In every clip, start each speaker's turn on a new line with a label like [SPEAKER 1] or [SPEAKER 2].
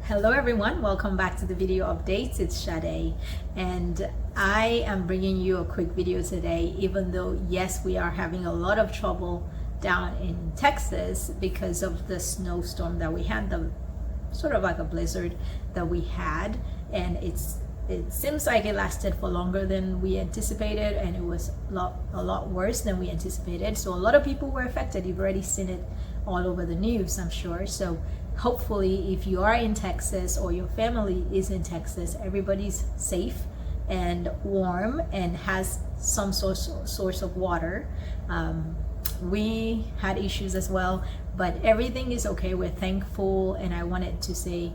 [SPEAKER 1] Hello everyone, welcome back to the video updates. It's Sade and I am bringing you a quick video today, even though yes, we are having a lot of trouble down in Texas because of the snowstorm that we had, the sort of like a blizzard that we had, and it seems like it lasted for longer than we anticipated, and it was a lot worse than we anticipated. So a lot of people were affected. You've already seen it all over the news, I'm sure. So hopefully if you are in Texas or your family is in Texas, everybody's safe and warm and has some source of water. We had issues as well, but everything is okay. We're thankful, and I wanted to say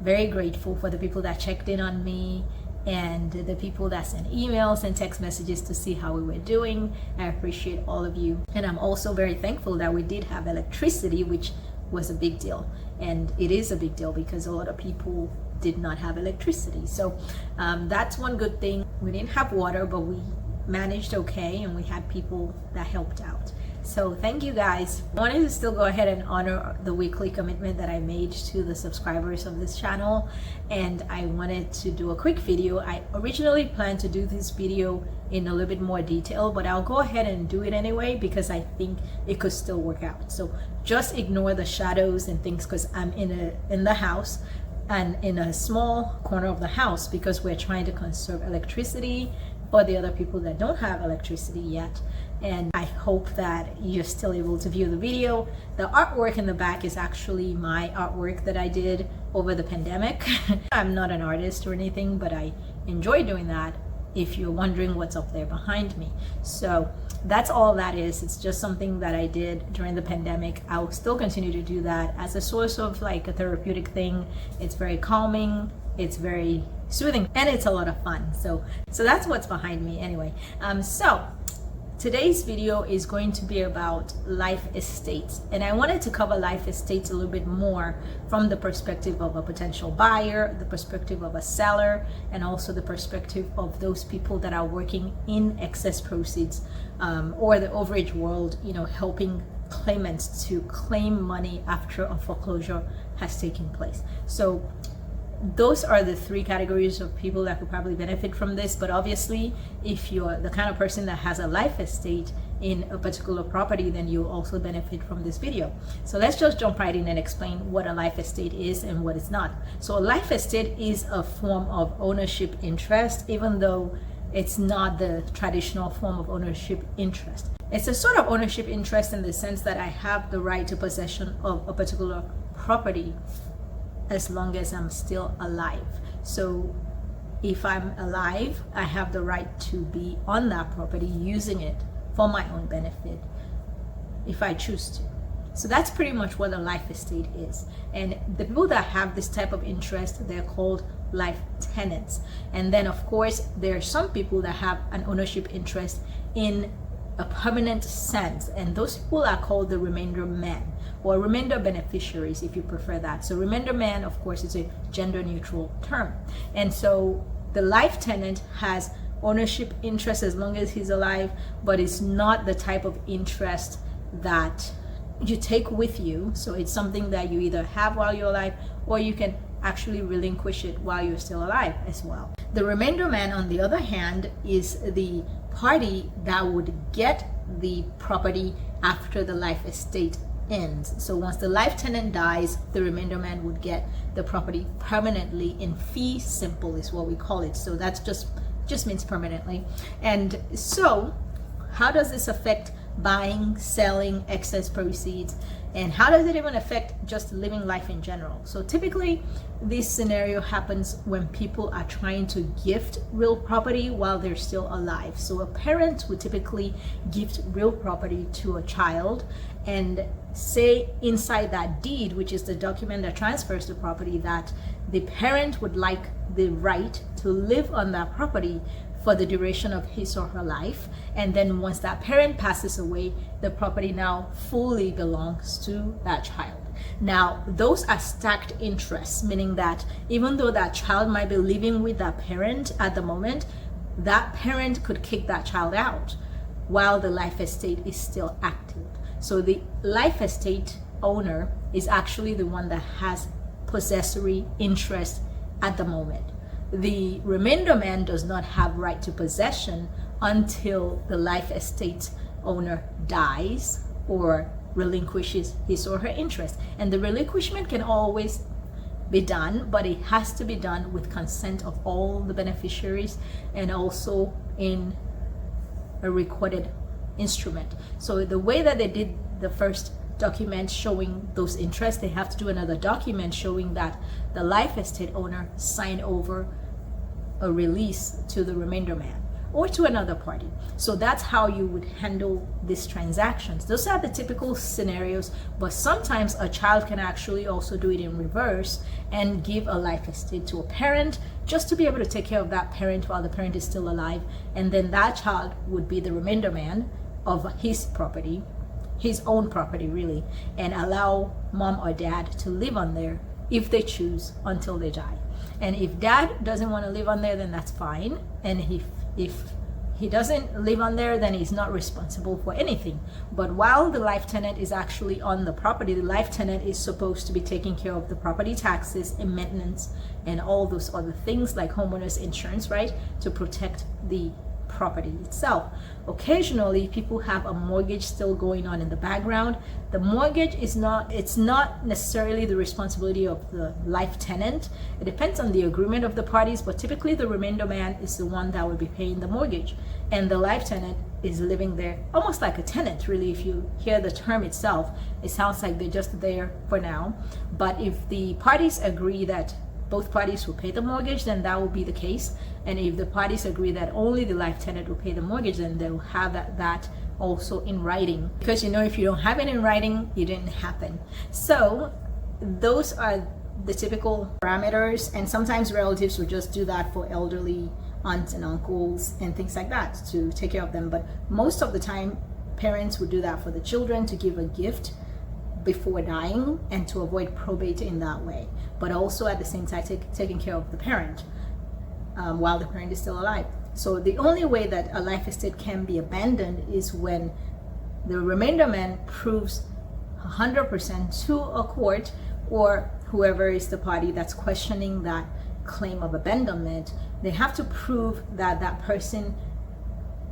[SPEAKER 1] very grateful for the people that checked in on me and the people that sent emails and text messages to see how we were doing. I appreciate all of you, and I'm also very thankful that we did have electricity, which was a big deal, and it is a big deal because a lot of people did not have electricity. So that's one good thing. We didn't have water, but we managed okay, and we had people that helped out. So thank you guys. I wanted to still go ahead and honor the weekly commitment that I made to the subscribers of this channel, and I wanted to do a quick video. I originally planned to do this video in a little bit more detail, but I'll go ahead and do it anyway because I think it could still work out. So just ignore the shadows and things because I'm in the house and in a small corner of the house because we're trying to conserve electricity for the other people that don't have electricity yet. And I hope that you're still able to view the video. The artwork in the back is actually my artwork that I did over the pandemic. I'm not an artist or anything, but I enjoy doing that, if you're wondering what's up there behind me. So that's all that is. It's just something that I did during the pandemic. I will still continue to do that as a source of like a therapeutic thing. It's very calming, it's very soothing, and it's a lot of fun. So that's what's behind me anyway. So today's video is going to be about life estates, and I wanted to cover life estates a little bit more from the perspective of a potential buyer, the perspective of a seller, and also the perspective of those people that are working in excess proceeds or the overage world, you know, helping claimants to claim money after a foreclosure has taken place. So those are the three categories of people that could probably benefit from this. But obviously, if you're the kind of person that has a life estate in a particular property, then you'll also benefit from this video. So let's just jump right in and explain what a life estate is and what it's not. So a life estate is a form of ownership interest, even though it's not the traditional form of ownership interest. It's a sort of ownership interest in the sense that I have the right to possession of a particular property as long as I'm still alive. So if I'm alive, I have the right to be on that property using it for my own benefit if I choose to. So that's pretty much what a life estate is. And the people that have this type of interest, they're called life tenants. And then of course, there are some people that have an ownership interest in a permanent sense, and those people are called the remainder men or remainder beneficiaries, if you prefer that. So remainder man, of course, is a gender neutral term. And so the life tenant has ownership interest as long as he's alive, but it's not the type of interest that you take with you. So it's something that you either have while you're alive, or you can actually relinquish it while you're still alive as well. The remainder man, on the other hand, is the party that would get the property after the life estate ends. So once the life tenant dies, the remainder man would get the property permanently in fee simple is what we call it. So that's just means permanently. And so how does this affect buying, selling, excess proceeds, and how does it even affect just living life in general? So typically this scenario happens when people are trying to gift real property while they're still alive. So a parent would typically gift real property to a child and say inside that deed, which is the document that transfers the property, that the parent would like the right to live on that property for the duration of his or her life. And then once that parent passes away, the property now fully belongs to that child. Now, those are stacked interests, meaning that even though that child might be living with that parent at the moment, that parent could kick that child out while the life estate is still active. So the life estate owner is actually the one that has possessory interest at the moment. The remainder man does not have right to possession until the life estate owner dies or relinquishes his or her interest. And the relinquishment can always be done, but it has to be done with consent of all the beneficiaries and also in a recorded instrument. So the way that they did the first document showing those interests, they have to do another document showing that the life estate owner signed over a release to the remainder man or to another party. So that's how you would handle these transactions. Those are the typical scenarios, but sometimes a child can actually also do it in reverse and give a life estate to a parent just to be able to take care of that parent while the parent is still alive, and then that child would be the remainder man of his property, his own property really, and allow mom or dad to live on there if they choose until they die. And if dad doesn't want to live on there, then that's fine. And if he doesn't live on there, then he's not responsible for anything. But while the life tenant is actually on the property, the life tenant is supposed to be taking care of the property taxes and maintenance and all those other things like homeowners insurance, right? To protect the property itself. Occasionally people have a mortgage still going on in the background. The mortgage is not necessarily the responsibility of the life tenant. It depends on the agreement of the parties, but typically the remainder man is the one that would be paying the mortgage, and the life tenant is living there almost like a tenant really. If you hear the term itself, it sounds like they're just there for now. But if the parties agree that both parties will pay the mortgage, then that will be the case. And if the parties agree that only the life tenant will pay the mortgage, then they'll have that also in writing. Because if you don't have it in writing, it didn't happen. So those are the typical parameters, and sometimes relatives will just do that for elderly aunts and uncles and things like that to take care of them. But most of the time, parents would do that for the children to give a gift before dying and to avoid probate in that way, but also at the same time taking care of the parent while the parent is still alive. So the only way that a life estate can be abandoned is when the remainder man proves 100% to a court or whoever is the party that's questioning that claim of abandonment. They have to prove that that person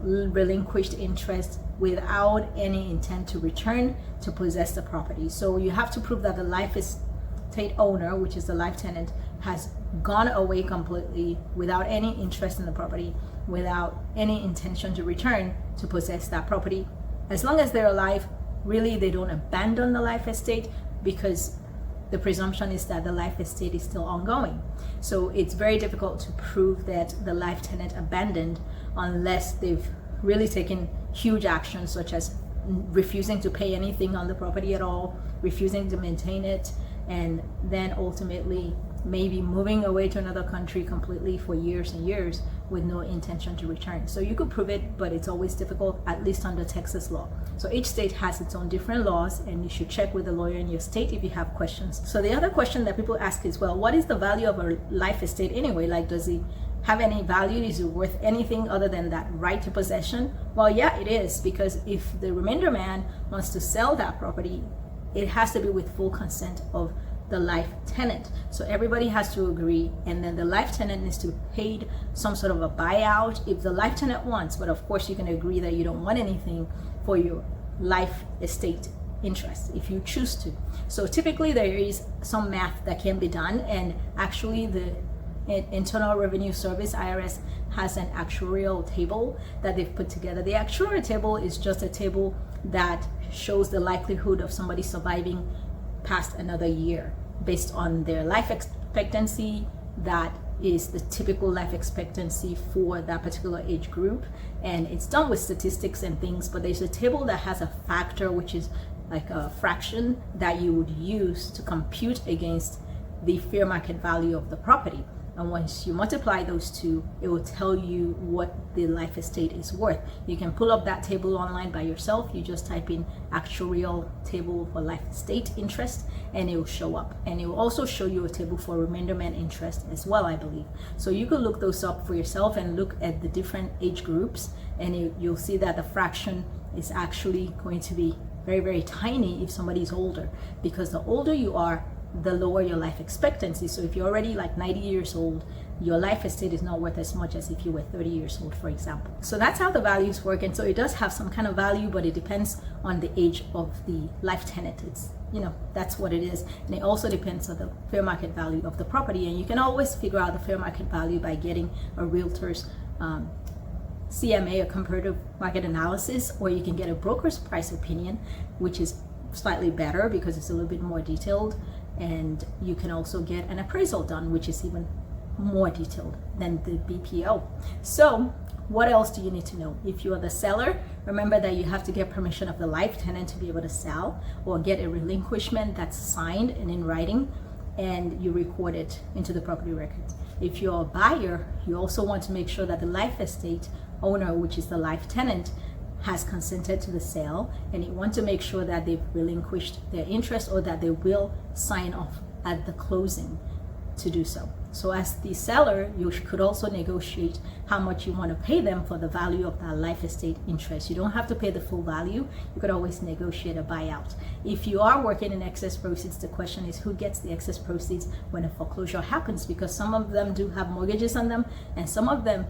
[SPEAKER 1] relinquished interest without any intent to return to possess the property. So you have to prove that the life estate owner, which is the life tenant, has gone away completely without any interest in the property, without any intention to return to possess that property. As long as they're alive, really they don't abandon the life estate, because the presumption is that the life estate is still ongoing. So it's very difficult to prove that the life tenant abandoned unless they've really taken huge actions, such as refusing to pay anything on the property at all, refusing to maintain it, and then ultimately maybe moving away to another country completely for years and years with no intention to return. So you could prove it, but it's always difficult, at least under Texas law. So each state has its own different laws, and you should check with the lawyer in your state if you have questions. So the other question that people ask is, well, what is the value of a life estate anyway? Like, does it have any value? Is it worth anything other than that right to possession? Well, yeah, it is, because if the remainder man wants to sell that property, it has to be with full consent of the life tenant. So everybody has to agree, and then the life tenant needs to be paid some sort of a buyout if the life tenant wants, but of course you can agree that you don't want anything for your life estate interest if you choose to. So typically there is some math that can be done, and actually the Internal Revenue Service, IRS, has an actuarial table that they've put together. The actuarial table is just a table that shows the likelihood of somebody surviving past another year based on their life expectancy. That is the typical life expectancy for that particular age group, and it's done with statistics and things, but there's a table that has a factor, which is like a fraction that you would use to compute against the fair market value of the property. And once you multiply those two, it will tell you what the life estate is worth. You can pull up that table online by yourself. You just type in actuarial table for life estate interest, and it will show up. And it will also show you a table for remainder man interest as well, I believe. So you can look those up for yourself and look at the different age groups, and you'll see that the fraction is actually going to be very, very tiny if somebody is older, because the older you are, the lower your life expectancy. So if you're already like 90 years old, your life estate is not worth as much as if you were 30 years old, for example. So that's how the values work. And so it does have some kind of value, but it depends on the age of the life tenant. It's, that's what it is. And it also depends on the fair market value of the property. And you can always figure out the fair market value by getting a realtor's CMA, a comparative market analysis, or you can get a broker's price opinion, which is slightly better because it's a little bit more detailed. And you can also get an appraisal done, which is even more detailed than the BPO. So what else do you need to know? If you are the seller, remember that you have to get permission of the life tenant to be able to sell, or get a relinquishment that's signed and in writing, and you record it into the property records. If you're a buyer, you also want to make sure that the life estate owner, which is the life tenant, has consented to the sale, and you want to make sure that they've relinquished their interest, or that they will sign off at the closing to do so. So as the seller, you could also negotiate how much you want to pay them for the value of that life estate interest. You don't have to pay the full value. You could always negotiate a buyout. If you are working in excess proceeds, the question is who gets the excess proceeds when a foreclosure happens, because some of them do have mortgages on them, and some of them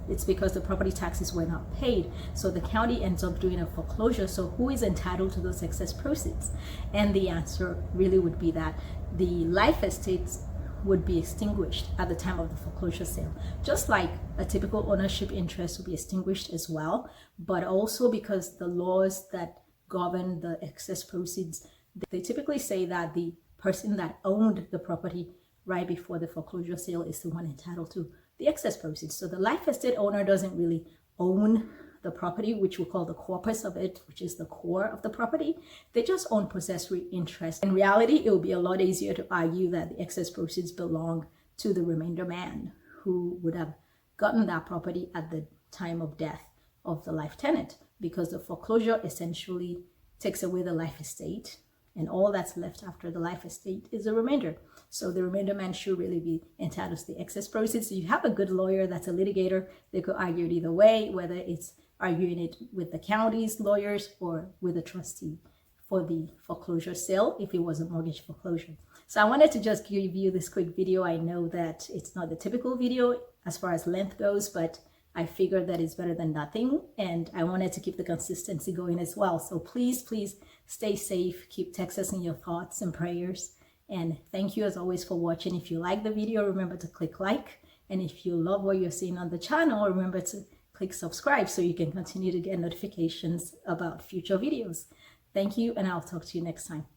[SPEAKER 1] it's because the property taxes were not paid. So the county ends up doing a foreclosure. So who is entitled to those excess proceeds? And the answer really would be that the life estates would be extinguished at the time of the foreclosure sale. Just like a typical ownership interest would be extinguished as well, but also because the laws that govern the excess proceeds, they typically say that the person that owned the property right before the foreclosure sale is the one entitled to the excess proceeds. So the life estate owner doesn't really own the property, which we call the corpus of it, which is the core of the property. They just own possessory interest. In reality, it will be a lot easier to argue that the excess proceeds belong to the remainder man, who would have gotten that property at the time of death of the life tenant, because the foreclosure essentially takes away the life estate, and all that's left after the life estate is the remainder. So the remainder man should really be entitled to the excess proceeds. So you have a good lawyer that's a litigator. They could argue it either way, whether it's arguing it with the county's lawyers or with a trustee for the foreclosure sale if it was a mortgage foreclosure. So I wanted to just give you this quick video. I know that it's not the typical video as far as length goes, but I figured that it's better than nothing, and I wanted to keep the consistency going as well. So please stay safe, keep Texas in your thoughts and prayers, and thank you as always for watching. If you like the video, remember to click like, and if you love what you're seeing on the channel, remember to click subscribe so you can continue to get notifications about future videos. Thank you, and I'll talk to you next time.